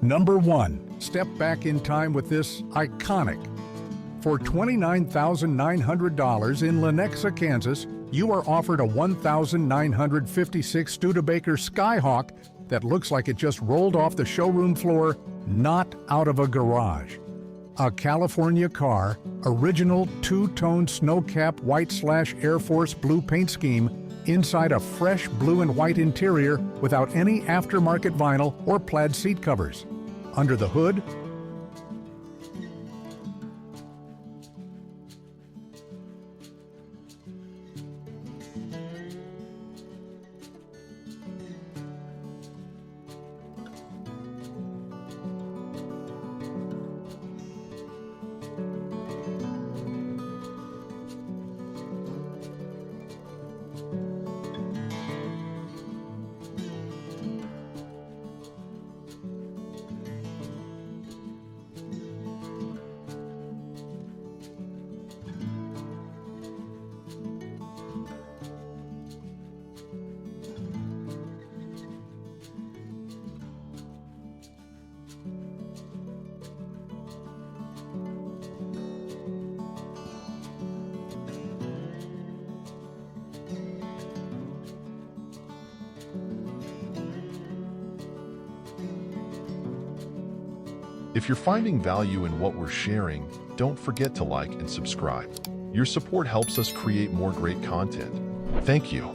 Number 1. Step back in time with this iconic. For $29,900 in Lenexa, Kansas, you are offered a 1,956 Studebaker Skyhawk that looks like it just rolled off the showroom floor, not out of a garage. A California car, original two-tone snow-cap white/Air Force blue paint scheme, inside a fresh blue and white interior without any aftermarket vinyl or plaid seat covers. Under the hood, If you're finding value in what we're sharing, don't forget to like and subscribe. Your support helps us create more great content. Thank you.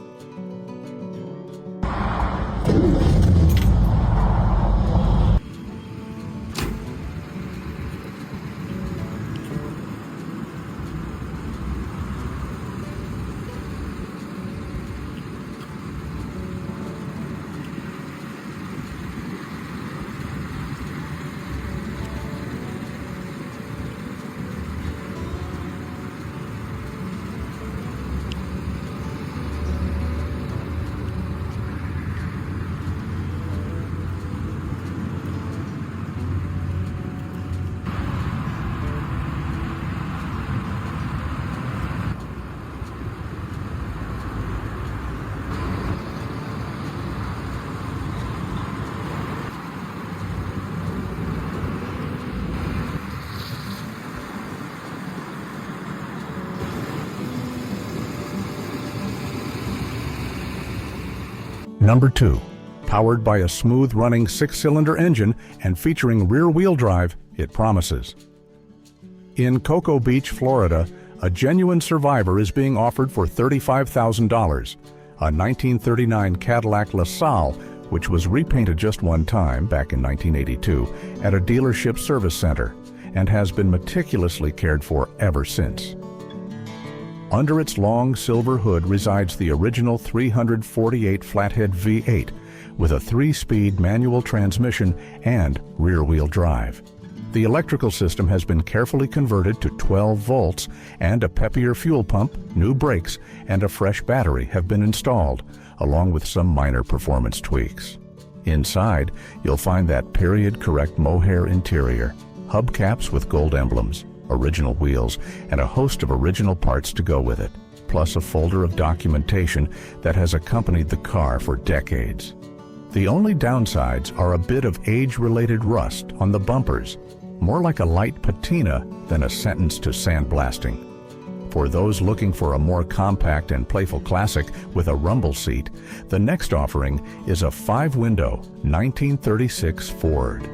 Number 2. Powered by a smooth-running 6-cylinder engine and featuring rear-wheel drive, it promises. In Cocoa Beach, Florida, a genuine Survivor is being offered for $35,000, a 1939 Cadillac LaSalle, which was repainted just one time back in 1982 at a dealership service center and has been meticulously cared for ever since. Under its long silver hood resides the original 348 flathead V8 with a 3-speed manual transmission and rear-wheel drive. The electrical system has been carefully converted to 12 volts, and a peppier fuel pump, new brakes, and a fresh battery have been installed, along with some minor performance tweaks. Inside, you'll find that period-correct mohair interior, hubcaps with gold emblems, original wheels, and a host of original parts to go with it, plus a folder of documentation that has accompanied the car for decades. The only downsides are a bit of age-related rust on the bumpers, more like a light patina than a sentence to sandblasting. For those looking for a more compact and playful classic with a rumble seat, the next offering is a 5-window 1936 Ford.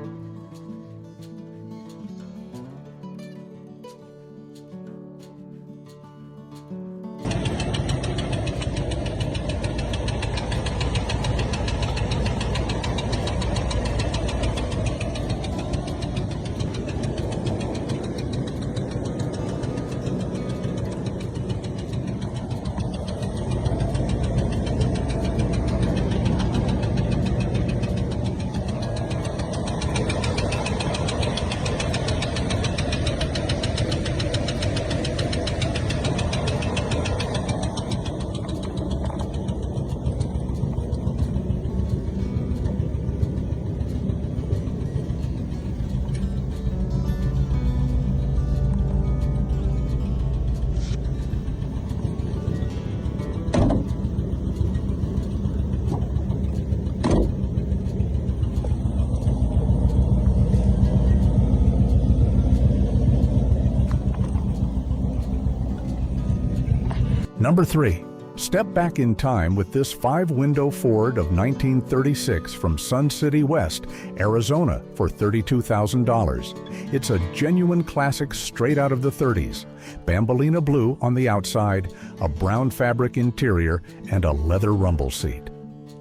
Number 3. Step back in time with this 5-window Ford of 1936 from Sun City West, Arizona for $32,000. It's a genuine classic straight out of the 30s. Bambolina blue on the outside, a brown fabric interior, and a leather rumble seat.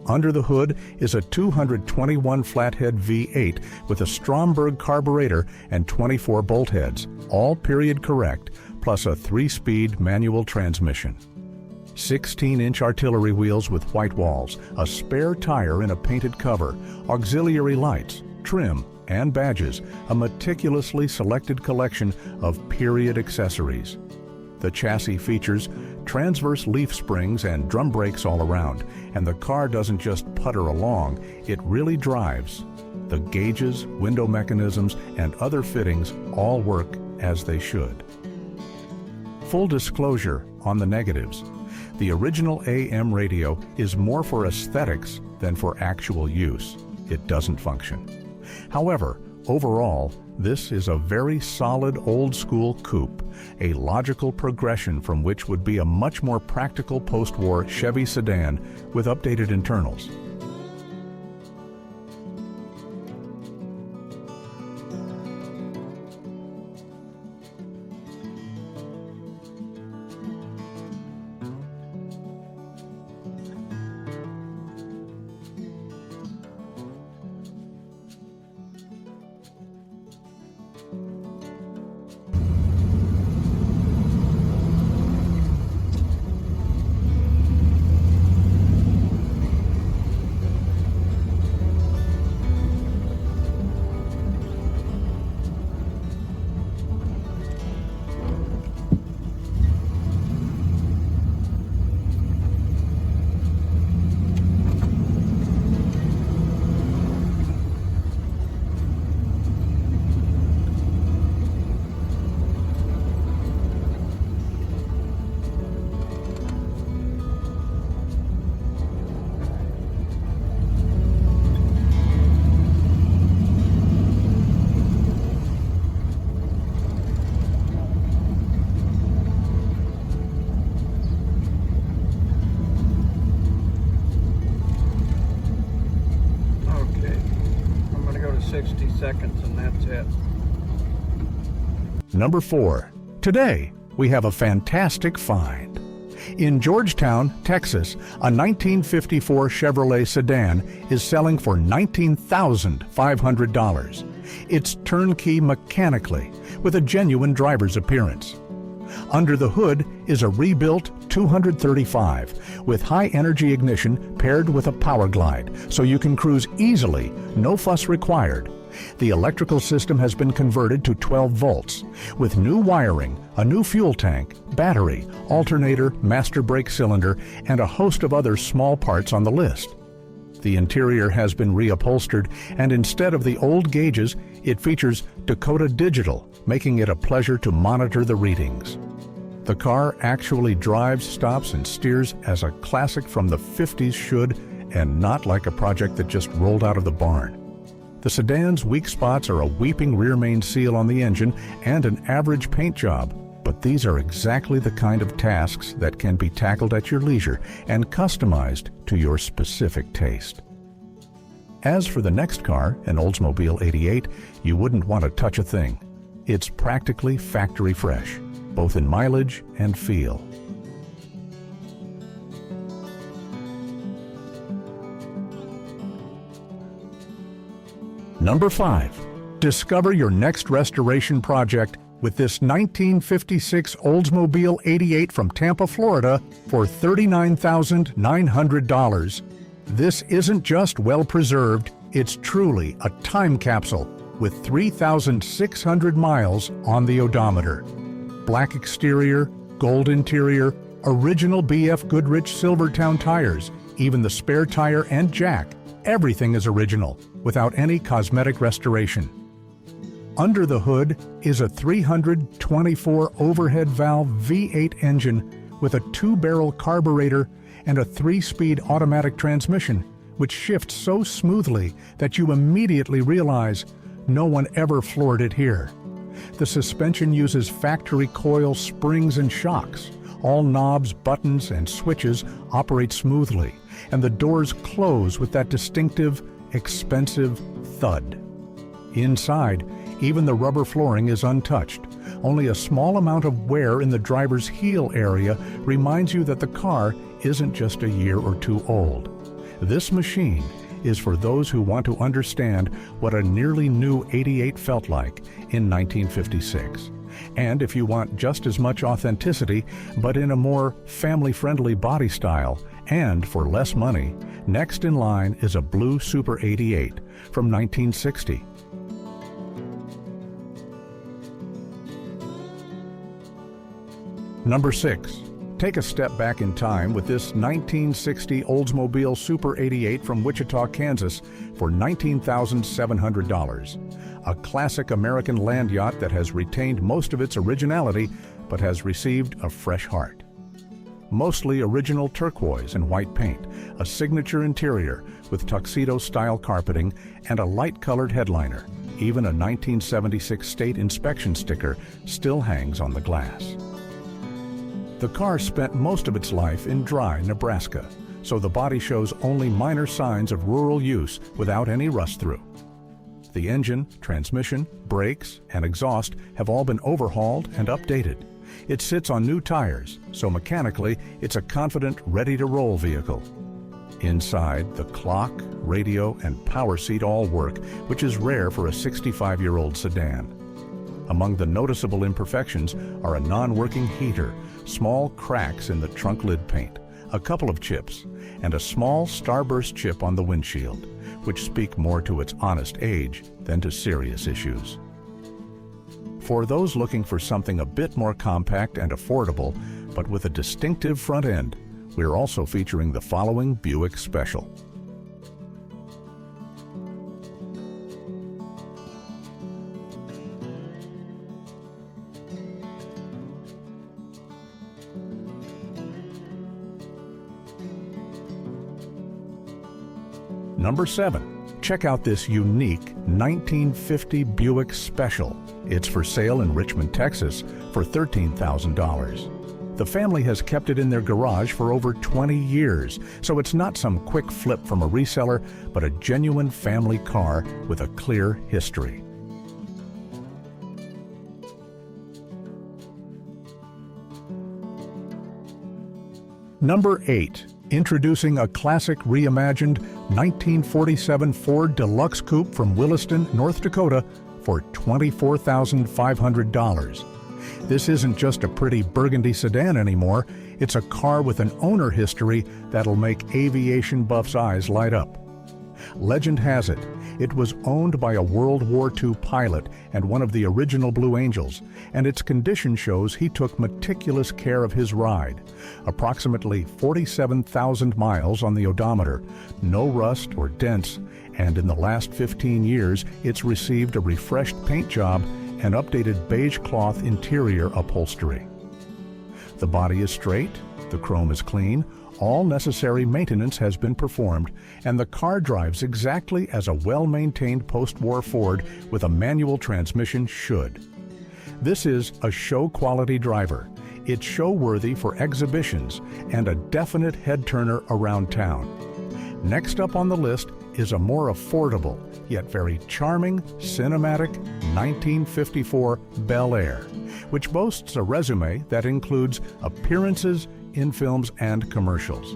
Under the hood is a 221 flathead V8 with a Stromberg carburetor and 24 bolt heads, all period correct, plus a 3-speed manual transmission. 16-inch artillery wheels with white walls, a spare tire in a painted cover, auxiliary lights, trim, and badges, a meticulously selected collection of period accessories. The chassis features transverse leaf springs and drum brakes all around, and the car doesn't just putter along, it really drives. The gauges, window mechanisms, and other fittings all work as they should. Full disclosure on the negatives. The original AM radio is more for aesthetics than for actual use. It doesn't function. However, overall, this is a very solid old-school coupe, a logical progression from which would be a much more practical post-war Chevy sedan with updated internals. Okay, I'm going to go to 60 seconds and that's it. Number 4. Today, we have a fantastic find. In Georgetown, Texas, a 1954 Chevrolet sedan is selling for $19,500. It's turnkey mechanically, with a genuine driver's appearance. Under the hood is a rebuilt 235 with high-energy ignition paired with a power glide, so you can cruise easily, no fuss required. The electrical system has been converted to 12 volts, with new wiring, a new fuel tank, battery, alternator, master brake cylinder, and a host of other small parts on the list. The interior has been reupholstered, and instead of the old gauges, it features Dakota Digital, making it a pleasure to monitor the readings. The car actually drives, stops, and steers as a classic from the 50s should, and not like a project that just rolled out of the barn. The sedan's weak spots are a weeping rear main seal on the engine and an average paint job, but these are exactly the kind of tasks that can be tackled at your leisure and customized to your specific taste. As for the next car, an Oldsmobile 88, you wouldn't want to touch a thing. It's practically factory fresh, both in mileage and feel. Number 5. Discover your next restoration project with this 1956 Oldsmobile 88 from Tampa, Florida for $39,900. This isn't just well preserved, it's truly a time capsule with 3,600 miles on the odometer. Black exterior, gold interior, original BF Goodrich Silvertown tires, even the spare tire and jack, everything is original, without any cosmetic restoration. Under the hood is a 324 overhead valve V8 engine with a 2-barrel carburetor and a 3-speed automatic transmission, which shifts so smoothly that you immediately realize no one ever floored it here. The suspension uses factory coil springs and shocks, All knobs, buttons, and switches operate smoothly, and the doors close with that distinctive, expensive thud. Inside, even the rubber flooring is untouched. Only a small amount of wear in the driver's heel area reminds you that the car isn't just a year or two old. This machine is for those who want to understand what a nearly new 88 felt like in 1956. And if you want just as much authenticity, but in a more family-friendly body style, and for less money, next in line is a blue Super 88 from 1960. Number 6. Take a step back in time with this 1960 Oldsmobile Super 88 from Wichita, Kansas for $19,700. A classic American land yacht that has retained most of its originality but has received a fresh heart. Mostly original turquoise and white paint, a signature interior with tuxedo-style carpeting, and a light-colored headliner. Even a 1976 state inspection sticker still hangs on the glass. The car spent most of its life in dry Nebraska, so the body shows only minor signs of rural use without any rust-through. The engine, transmission, brakes, and exhaust have all been overhauled and updated. It sits on new tires, so mechanically it's a confident, ready-to-roll vehicle. Inside, the clock, radio, and power seat all work, which is rare for a 65-year-old sedan. Among the noticeable imperfections are a non-working heater, small cracks in the trunk lid paint, a couple of chips, and a small starburst chip on the windshield, which speak more to its honest age than to serious issues. For those looking for something a bit more compact and affordable, but with a distinctive front end, we're also featuring the following Buick Special. Number 7. Check out this unique 1950 Buick Special. It's for sale in Richmond, Texas for $13,000. The family has kept it in their garage for over 20 years, so it's not some quick flip from a reseller, but a genuine family car with a clear history. Number 8. Introducing a classic reimagined 1947 Ford Deluxe Coupe from Williston, North Dakota for $24,500. This isn't just a pretty burgundy sedan anymore, it's a car with an owner history that'll make aviation buffs' eyes light up. Legend has it, it was owned by a World War II pilot and one of the original Blue Angels, and its condition shows he took meticulous care of his ride. Approximately 47,000 miles on the odometer, no rust or dents, and in the last 15 years it's received a refreshed paint job and updated beige cloth interior upholstery. The body is straight, the chrome is clean, all necessary maintenance has been performed, and the car drives exactly as a well-maintained post-war Ford with a manual transmission should. This is a show-quality driver. It's show-worthy for exhibitions and a definite head-turner around town. Next up on the list is a more affordable, yet very charming, cinematic 1954 Bel Air, which boasts a resume that includes appearances in films and commercials.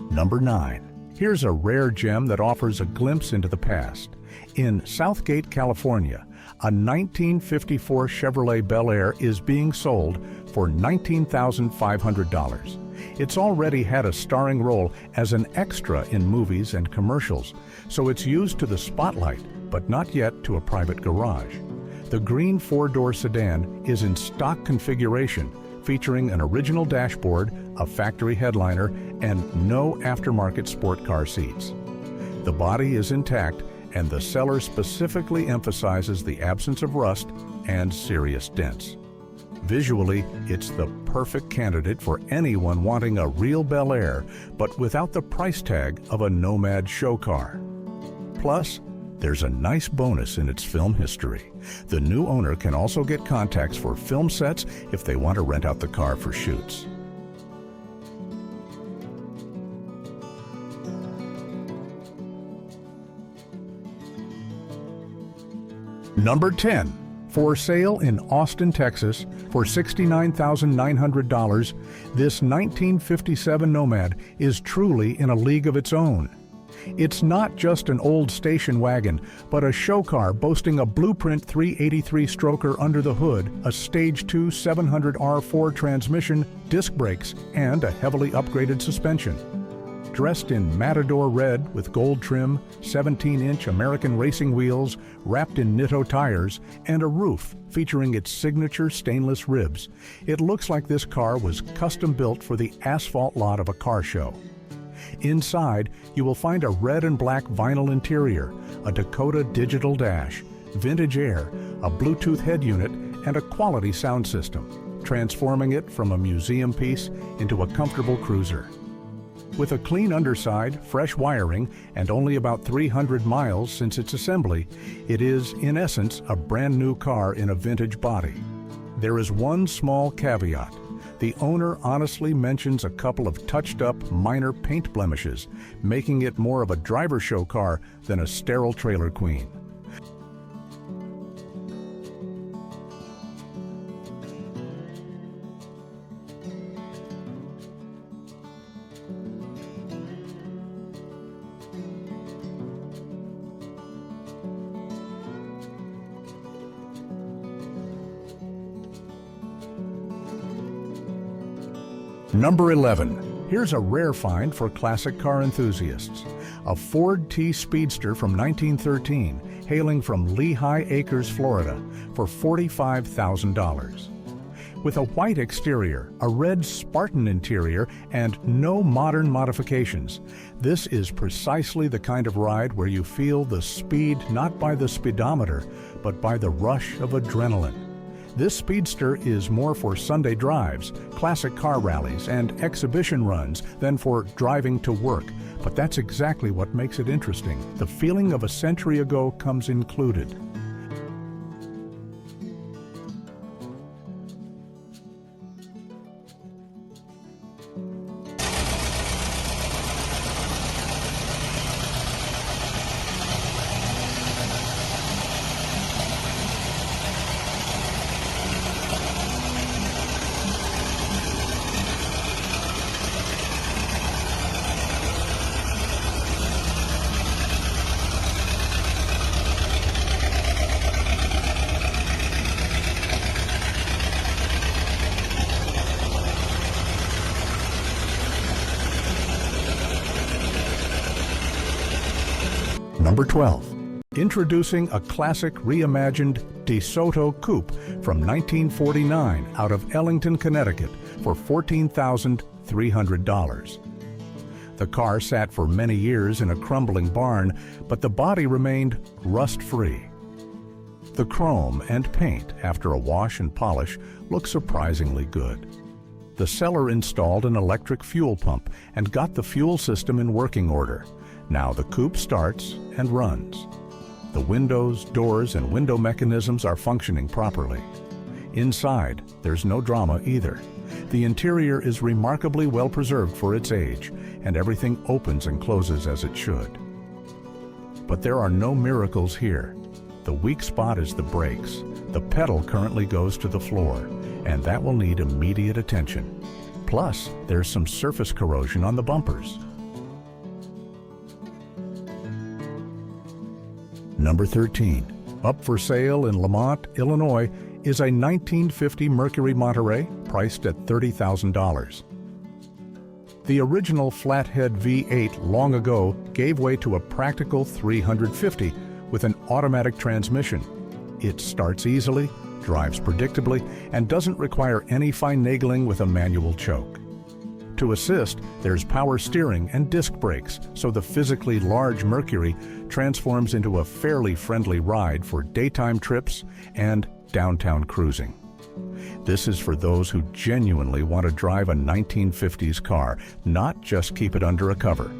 Number 9. Here's a rare gem that offers a glimpse into the past. In Southgate, California, a 1954 Chevrolet Bel Air is being sold for $19,500. It's already had a starring role as an extra in movies and commercials, so it's used to the spotlight, but not yet to a private garage. The green four-door sedan is in stock configuration, featuring an original dashboard, a factory headliner, and no aftermarket sport car seats. The body is intact, and the seller specifically emphasizes the absence of rust and serious dents. Visually, it's the perfect candidate for anyone wanting a real Bel Air, but without the price tag of a Nomad show car. Plus, There's a nice bonus in its film history. The new owner can also get contacts for film sets if they want to rent out the car for shoots. Number 10. For sale in Austin, Texas for $69,900, this 1957 Nomad is truly in a league of its own. It's not just an old station wagon, but a show car boasting a Blueprint 383 stroker under the hood, a Stage 2 700R4 transmission, disc brakes, and a heavily upgraded suspension. Dressed in Matador red with gold trim, 17-inch American racing wheels, wrapped in Nitto tires, and a roof featuring its signature stainless ribs, it looks like this car was custom built for the asphalt lot of a car show. Inside, you will find a red and black vinyl interior, a Dakota digital dash, vintage air, a Bluetooth head unit, and a quality sound system, transforming it from a museum piece into a comfortable cruiser. With a clean underside, fresh wiring, and only about 300 miles since its assembly, it is, in essence, a brand new car in a vintage body. There is one small caveat. The owner honestly mentions a couple of touched-up minor paint blemishes, making it more of a driver show car than a sterile trailer queen. Number 11. Here's a rare find for classic car enthusiasts. A Ford T Speedster from 1913, hailing from Lehigh Acres, Florida, for $45,000. With a white exterior, a red Spartan interior, and no modern modifications, this is precisely the kind of ride where you feel the speed not by the speedometer, but by the rush of adrenaline. This Speedster is more for Sunday drives, classic car rallies, and exhibition runs than for driving to work, but that's exactly what makes it interesting. The feeling of a century ago comes included. Number 12. Introducing a classic reimagined DeSoto Coupe from 1949 out of Ellington, Connecticut for $14,300. The car sat for many years in a crumbling barn, but the body remained rust-free. The chrome and paint, after a wash and polish, look surprisingly good. The seller installed an electric fuel pump and got the fuel system in working order. Now the coupe starts and runs. The windows, doors, and window mechanisms are functioning properly. Inside, there's no drama either. The interior is remarkably well preserved for its age, and everything opens and closes as it should. But there are no miracles here. The weak spot is the brakes. The pedal currently goes to the floor, and that will need immediate attention. Plus, there's some surface corrosion on the bumpers. Number 13. Up for sale in Lamont, Illinois, is a 1950 Mercury Monterey priced at $30,000. The original flathead V8 long ago gave way to a practical 350 with an automatic transmission. It starts easily, drives predictably, and doesn't require any finagling with a manual choke. To assist, there's power steering and disc brakes, so the physically large Mercury transforms into a fairly friendly ride for daytime trips and downtown cruising. This is for those who genuinely want to drive a 1950s car, not just keep it under a cover.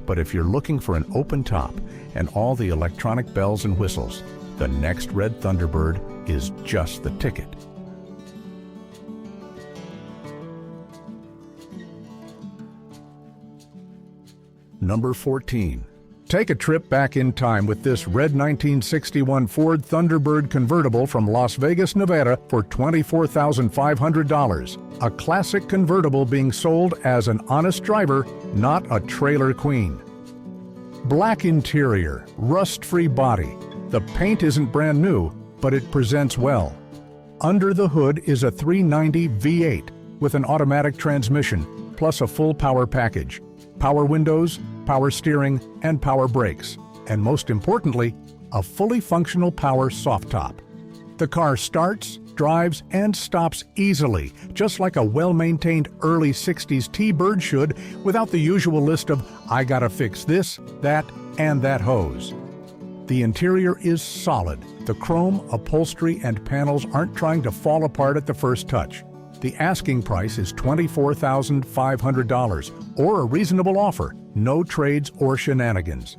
But if you're looking for an open top and all the electronic bells and whistles, the next red Thunderbird is just the ticket. Number 14. Take a trip back in time with this red 1961 Ford Thunderbird convertible from Las Vegas, Nevada for $24,500. A classic convertible being sold as an honest driver, not a trailer queen. Black interior, rust-free body. The paint isn't brand new, but it presents well. Under the hood is a 390 V8 with an automatic transmission, plus a full power package. Power windows, power steering, and power brakes. And most importantly, a fully functional power soft top. The car starts, drives, and stops easily, just like a well-maintained early 60s T-Bird should, without the usual list of, I gotta fix this, that, and that hose. The interior is solid. The chrome, upholstery, and panels aren't trying to fall apart at the first touch. The asking price is $24,500, or a reasonable offer, no trades or shenanigans.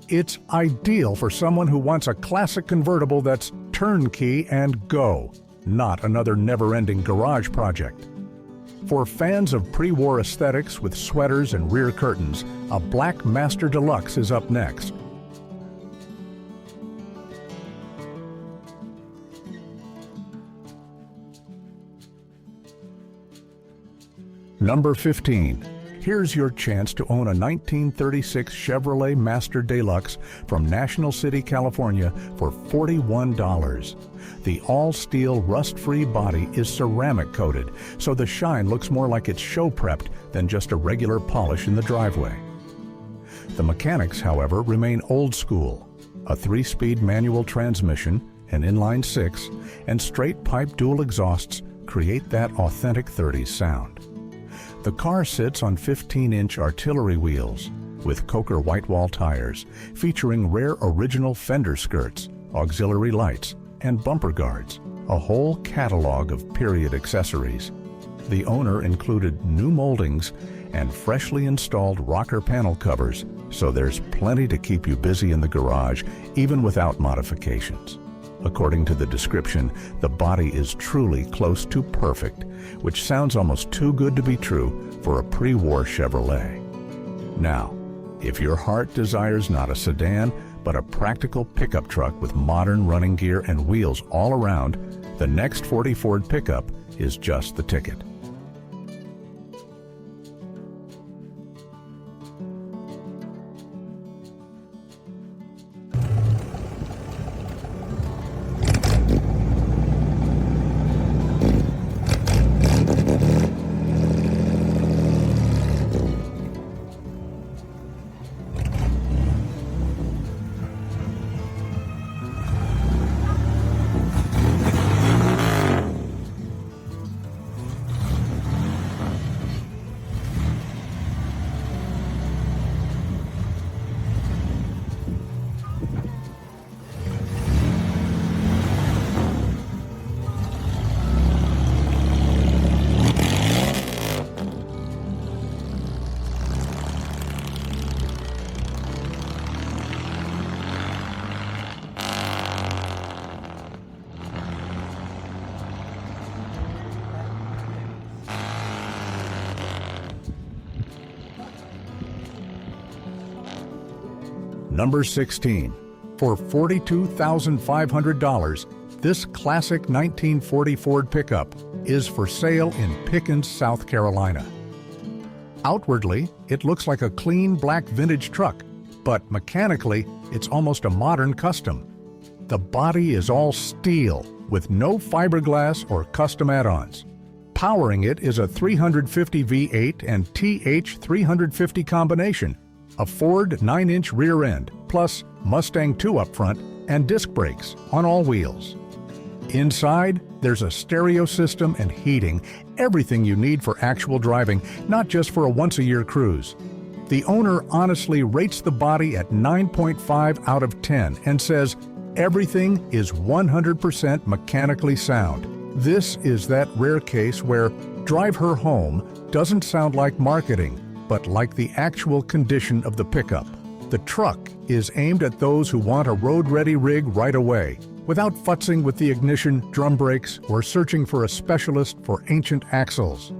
It's ideal for someone who wants a classic convertible that's turnkey and go, not another never-ending garage project. For fans of pre-war aesthetics with sweaters and rear curtains, a Black Master Deluxe is up next. Number 15. Here's your chance to own a 1936 Chevrolet Master Deluxe from National City, California for $41. The all-steel rust-free body is ceramic coated, so the shine looks more like it's show prepped than just a regular polish in the driveway. The mechanics, however, remain old school. A 3-speed manual transmission, an inline 6, and straight pipe dual exhausts create that authentic 30s sound. The car sits on 15-inch artillery wheels with Coker whitewall tires featuring rare original fender skirts, auxiliary lights, and bumper guards, a whole catalog of period accessories. The owner included new moldings and freshly installed rocker panel covers, so there's plenty to keep you busy in the garage even without modifications. According to the description, the body is truly close to perfect, which sounds almost too good to be true for a pre-war Chevrolet. Now, if your heart desires not a sedan, but a practical pickup truck with modern running gear and wheels all around, the next 40 Ford pickup is just the ticket. Number 16. For $42,500, this classic 1940 Ford pickup is for sale in Pickens, South Carolina. Outwardly, it looks like a clean black vintage truck, but mechanically, it's almost a modern custom. The body is all steel with no fiberglass or custom add-ons. Powering it is a 350 V8 and TH 350 combination, a Ford 9-inch rear end, plus Mustang 2 up front and disc brakes on all wheels. Inside, there's a stereo system and heating, everything you need for actual driving, not just for a once-a-year cruise. The owner honestly rates the body at 9.5 out of 10 and says, everything is 100% mechanically sound. This is that rare case where Drive Her Home doesn't sound like marketing, but like the actual condition of the pickup. The truck is aimed at those who want a road-ready rig right away, without futzing with the ignition, drum brakes, or searching for a specialist for ancient axles.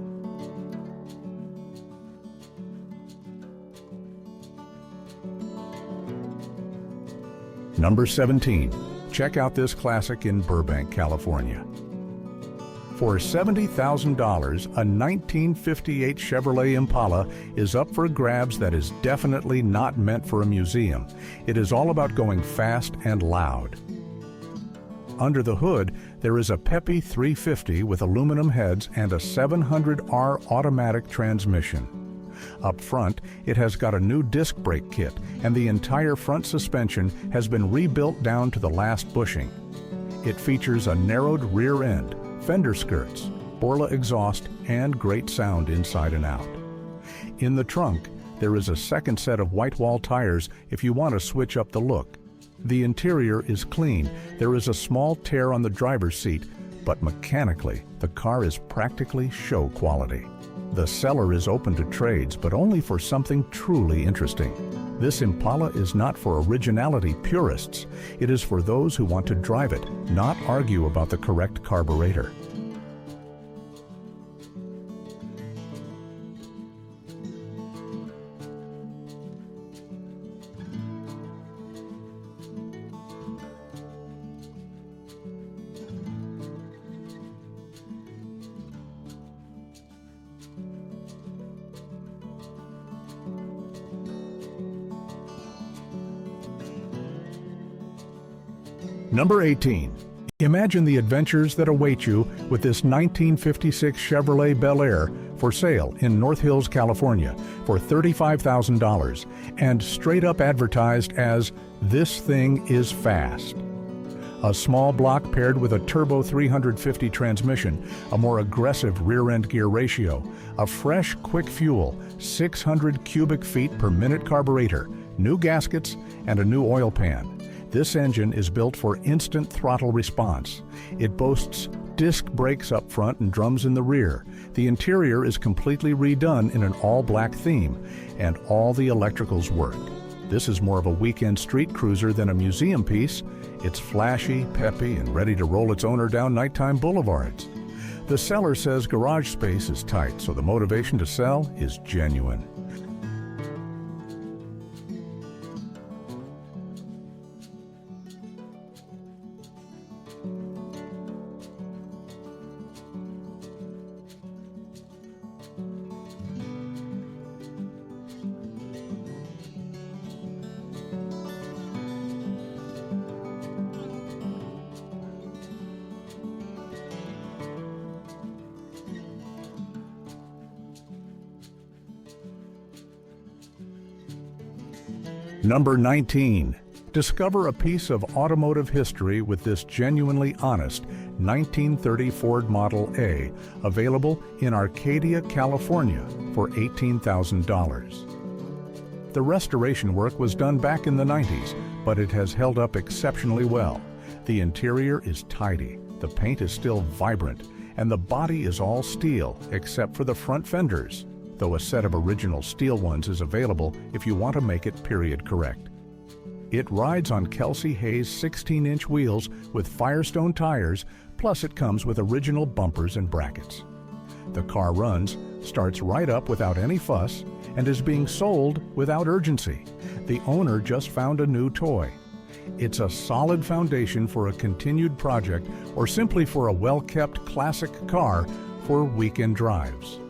Number 17. Check out this classic in Burbank, California. For $70,000, a 1958 Chevrolet Impala is up for grabs that is definitely not meant for a museum. It is all about going fast and loud. Under the hood, there is a peppy 350 with aluminum heads and a 700R automatic transmission. Up front, it has got a new disc brake kit, and the entire front suspension has been rebuilt down to the last bushing. It features a narrowed rear end, fender skirts, Borla exhaust, and great sound inside and out. In the trunk, there is a second set of white wall tires if you want to switch up the look. The interior is clean. There is a small tear on the driver's seat, but mechanically, the car is practically show quality. The seller is open to trades, but only for something truly interesting. This Impala is not for originality purists. It is for those who want to drive it, not argue about the correct carburetor. Number 18. Imagine the adventures that await you with this 1956 Chevrolet Bel Air for sale in North Hills, California for $35,000 and straight up advertised as, "This thing is fast." A small block paired with a turbo 350 transmission, a more aggressive rear-end gear ratio, a fresh, quick fuel, 600 cubic feet per minute carburetor, new gaskets, and a new oil pan. This engine is built for instant throttle response. It boasts disc brakes up front and drums in the rear. The interior is completely redone in an all-black theme, and all the electricals work. This is more of a weekend street cruiser than a museum piece. It's flashy, peppy, and ready to roll its owner down nighttime boulevards. The seller says garage space is tight, so the motivation to sell is genuine. Number 19. Discover a piece of automotive history with this genuinely honest 1930 Ford Model A, available in Arcadia, California for $18,000. The restoration work was done back in the 90s, but it has held up exceptionally well. The interior is tidy, the paint is still vibrant, and the body is all steel except for the front fenders, though a set of original steel ones is available if you want to make it period correct. It rides on Kelsey Hayes 16-inch wheels with Firestone tires, plus it comes with original bumpers and brackets. The car runs, starts right up without any fuss, and is being sold without urgency. The owner just found a new toy. It's a solid foundation for a continued project or simply for a well-kept classic car for weekend drives.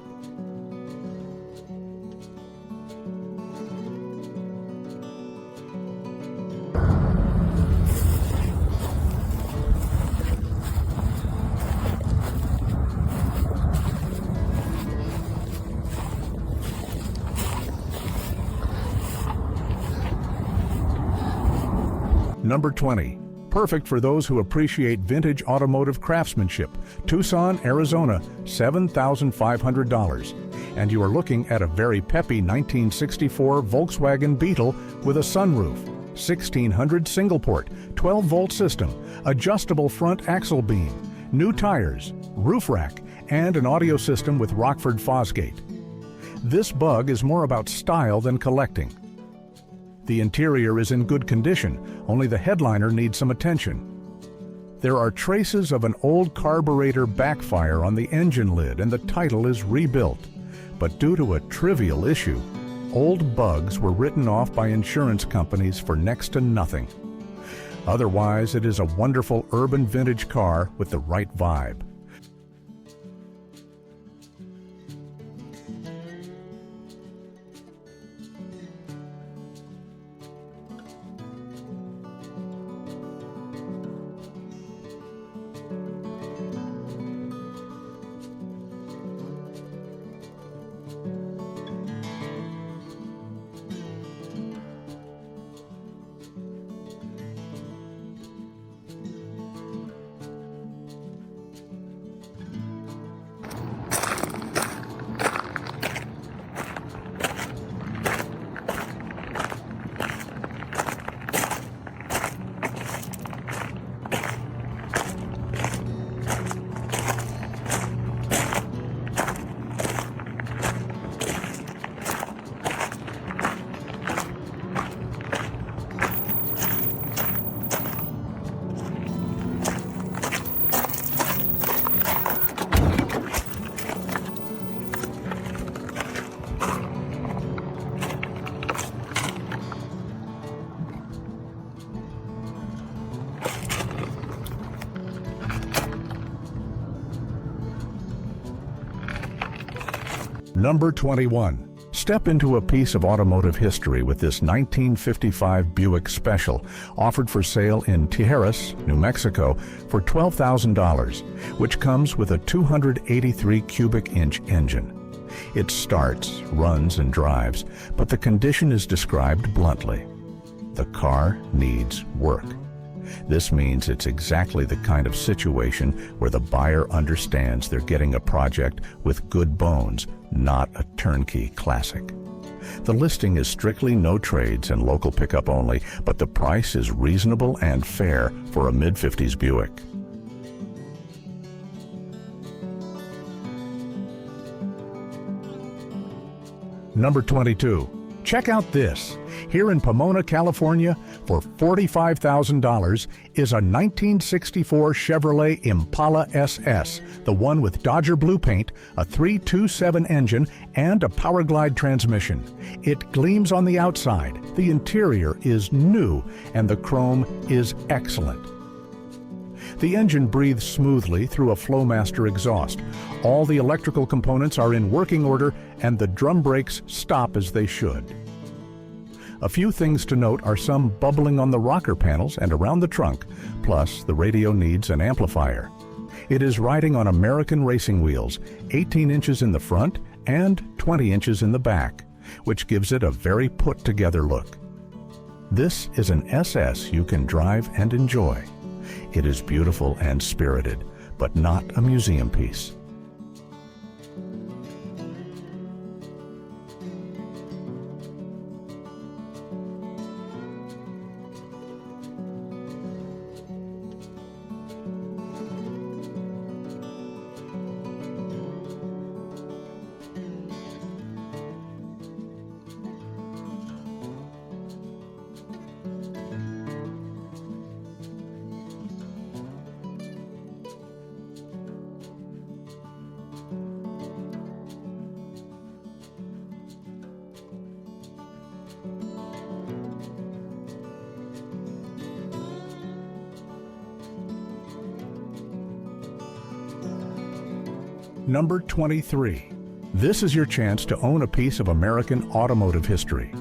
Number 20. Perfect for those who appreciate vintage automotive craftsmanship. Tucson, Arizona, $7,500. And you are looking at a very peppy 1964 Volkswagen Beetle with a sunroof, 1600 single port, 12-volt system, adjustable front axle beam, new tires, roof rack, and an audio system with Rockford Fosgate. This Bug is more about style than collecting. The interior is in good condition, only the headliner needs some attention. There are traces of an old carburetor backfire on the engine lid and the title is rebuilt. But due to a trivial issue, old Bugs were written off by insurance companies for next to nothing. Otherwise, it is a wonderful urban vintage car with the right vibe. Number 21. Step into a piece of automotive history with this 1955 Buick Special, offered for sale in Tijeras, New Mexico, for $12,000, which comes with a 283 cubic inch engine. It starts, runs, and drives, but the condition is described bluntly. The car needs work. This means it's exactly the kind of situation where the buyer understands they're getting a project with good bones, not a turnkey classic. The listing is strictly no trades and local pickup only, but the price is reasonable and fair for a mid-50s Buick. Number 22. Check out this. Here in Pomona, California, for $45,000 is a 1964 Chevrolet Impala SS, the one with Dodger blue paint, a 327 engine, and a Powerglide transmission. It gleams on the outside, the interior is new, and the chrome is excellent. The engine breathes smoothly through a Flowmaster exhaust. All the electrical components are in working order, and the drum brakes stop as they should. A few things to note are some bubbling on the rocker panels and around the trunk, plus the radio needs an amplifier. It is riding on American racing wheels, 18 inches in the front and 20 inches in the back, which gives it a very put-together look. This is an SS you can drive and enjoy. It is beautiful and spirited, but not a museum piece. Number 23. This is your chance to own a piece of American automotive history.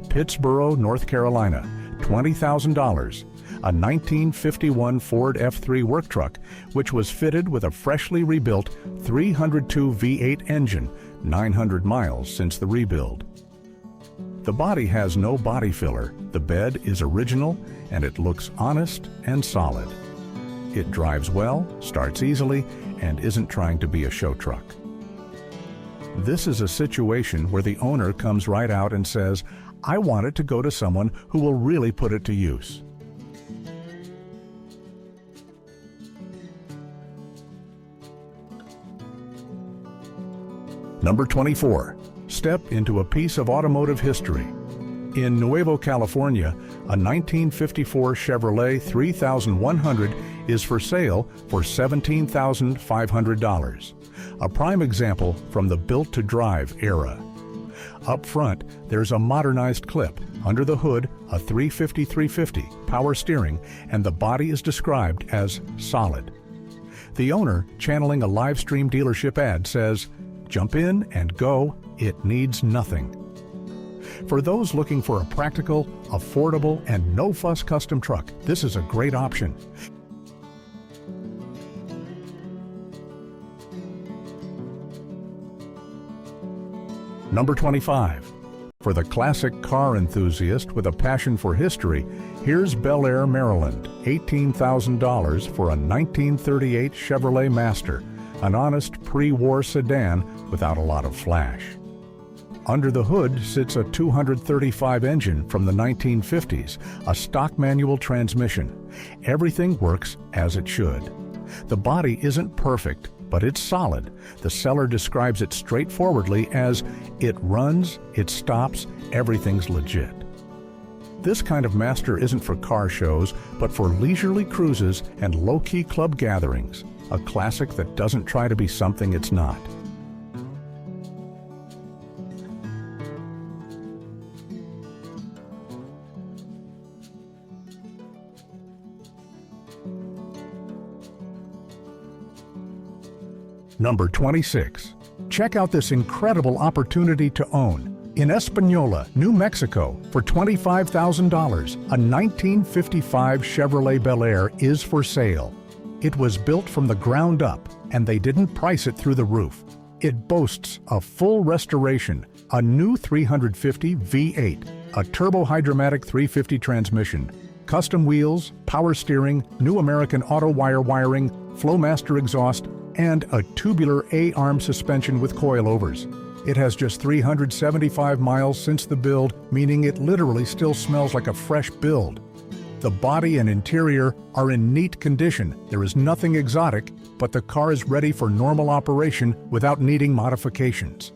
Pittsboro, North Carolina, $20,000. A 1951 Ford F3 work truck, which was fitted with a freshly rebuilt 302 V8 engine, 900 miles since the rebuild. The body has no body filler, the bed is original, and it looks honest and solid. It drives well, starts easily, and isn't trying to be a show truck. This is a situation where the owner comes right out and says, "I want it to go to someone who will really put it to use." Number 24. Step into a piece of automotive history. In Nuevo, California, a 1954 Chevrolet 3100 is for sale for $17,500. A prime example from the built-to-drive era. Up front, there's a modernized clip. Under the hood, a 350/350 power steering, and the body is described as solid. The owner, channeling a live stream dealership ad, says, "Jump in and go, it needs nothing." For those looking for a practical, affordable, and no-fuss custom truck, this is a great option. Number 25. For the classic car enthusiast with a passion for history, here's Bel Air, Maryland, $18,000 for a 1938 Chevrolet Master, an honest pre-war sedan without a lot of flash. Under the hood sits a 235 engine from the 1950s, a stock manual transmission. Everything works as it should. The body isn't perfect, but it's solid. The seller describes it straightforwardly as, "It runs, it stops, everything's legit." This kind of Master isn't for car shows, but for leisurely cruises and low-key club gatherings. A classic that doesn't try to be something it's not. Number 26. Check out this incredible opportunity to own. In Espanola, New Mexico, for $25,000, a 1955 Chevrolet Bel Air is for sale. It was built from the ground up, and they didn't price it through the roof. It boasts a full restoration, a new 350 V8, a turbo-hydromatic 350 transmission, custom wheels, power steering, new American auto wire wiring, Flowmaster exhaust, and a tubular A-arm suspension with coilovers. It has just 375 miles since the build, meaning it literally still smells like a fresh build. The body and interior are in neat condition. There is nothing exotic, but the car is ready for normal operation without needing modifications.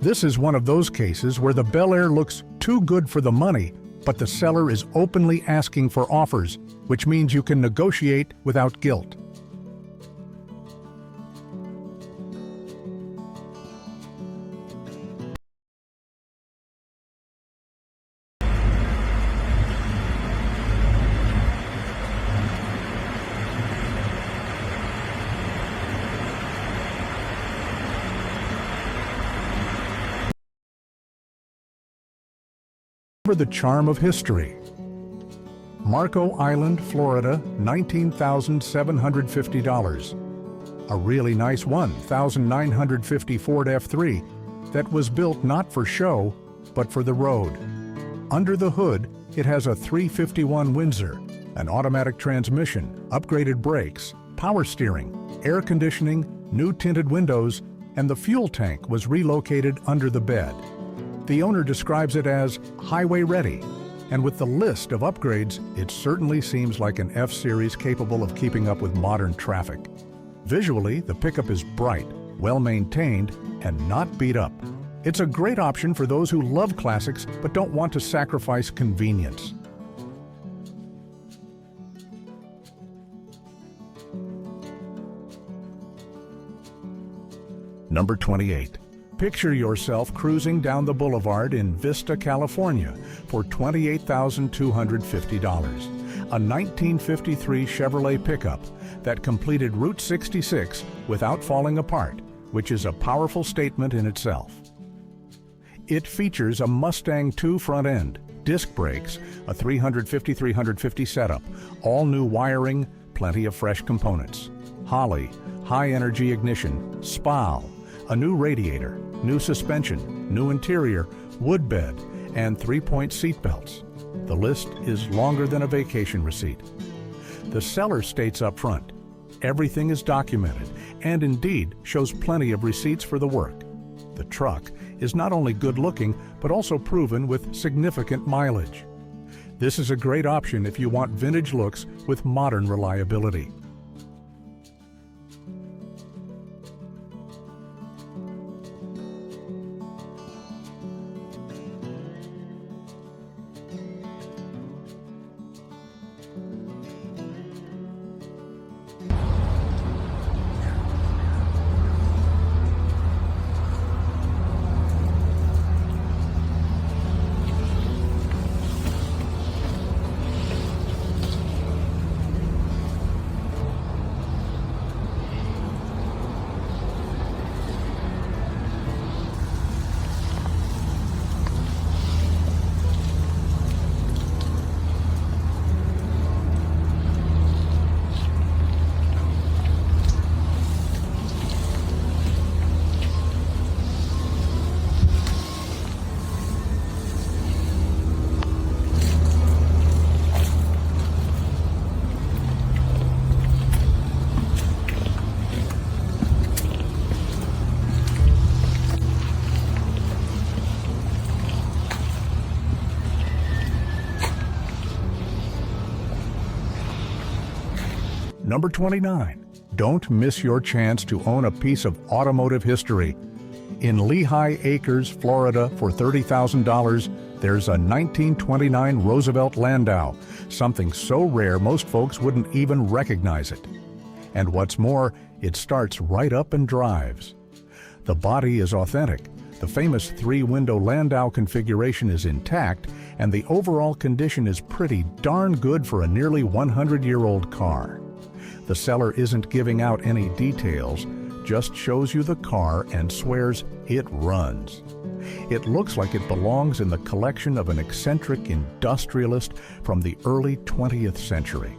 This is one of those cases where the Bel Air looks too good for the money, but the seller is openly asking for offers, which means you can negotiate without guilt. The charm of history. Marco Island, Florida, $19,750. A really nice 1,950 Ford F3 that was built not for show, but for the road. Under the hood, it has a 351 Windsor, an automatic transmission, upgraded brakes, power steering, air conditioning, new tinted windows, and the fuel tank was relocated under the bed. The owner describes it as highway ready, and with the list of upgrades, it certainly seems like an F-Series capable of keeping up with modern traffic. Visually, the pickup is bright, well-maintained, and not beat up. It's a great option for those who love classics but don't want to sacrifice convenience. Number 28. Picture yourself cruising down the boulevard in Vista, California for $28,250. A 1953 Chevrolet pickup that completed Route 66 without falling apart, which is a powerful statement in itself. It features a Mustang II front end, disc brakes, a 350/350 setup, all new wiring, plenty of fresh components. Holley, high-energy ignition, SPAL, a new radiator, new suspension, new interior, wood bed, and 3-point seat belts. The list is longer than a vacation receipt. The seller states up front, everything is documented and indeed shows plenty of receipts for the work. The truck is not only good-looking, but also proven with significant mileage. This is a great option if you want vintage looks with modern reliability. Number 29. Don't miss your chance to own a piece of automotive history. In Lehigh Acres, Florida, for $30,000, there's a 1929 Roosevelt Landau, something so rare most folks wouldn't even recognize it. And what's more, it starts right up and drives. The body is authentic, the famous three-window Landau configuration is intact, and the overall condition is pretty darn good for a nearly 100-year-old car. The seller isn't giving out any details, just shows you the car and swears it runs. It looks like it belongs in the collection of an eccentric industrialist from the early 20th century.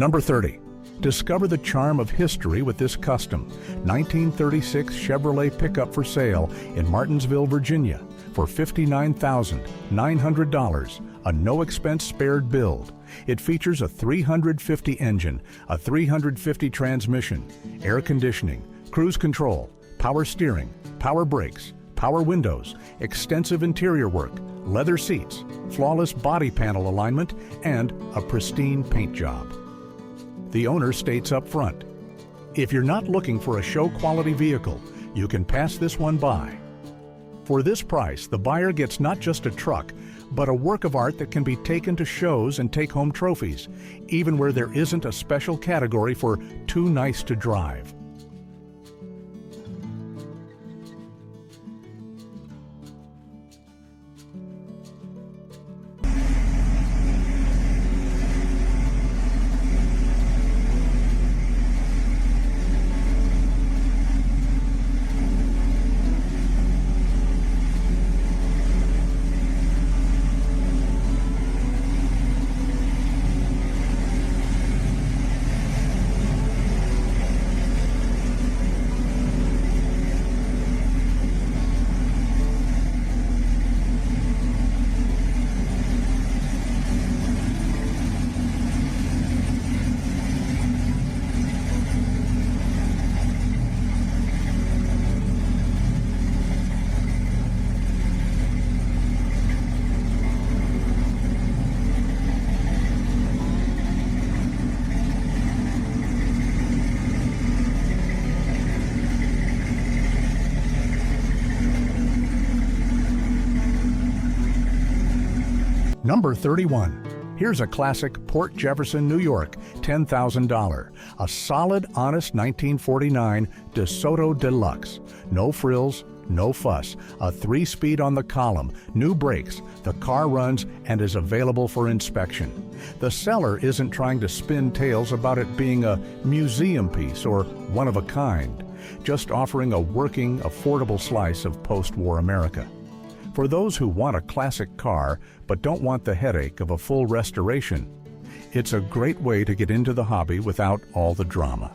Number 30. Discover the charm of history with this custom 1936 Chevrolet pickup for sale in Martinsville, Virginia for $59,900, a no-expense spared build. It features a 350 engine, a 350 transmission, air conditioning, cruise control, power steering, power brakes, power windows, extensive interior work, leather seats, flawless body panel alignment, and a pristine paint job. The owner states up front, if you're not looking for a show-quality vehicle, you can pass this one by. For this price, the buyer gets not just a truck, but a work of art that can be taken to shows and take-home trophies, even where there isn't a special category for too nice to drive. Number 31. Here's a classic Port Jefferson, New York, $10,000. A solid, honest 1949 DeSoto Deluxe. No frills, no fuss. A 3-speed on the column, new brakes. The car runs and is available for inspection. The seller isn't trying to spin tales about it being a museum piece or one of a kind, just offering a working, affordable slice of post-war America. For those who want a classic car but don't want the headache of a full restoration, it's a great way to get into the hobby without all the drama.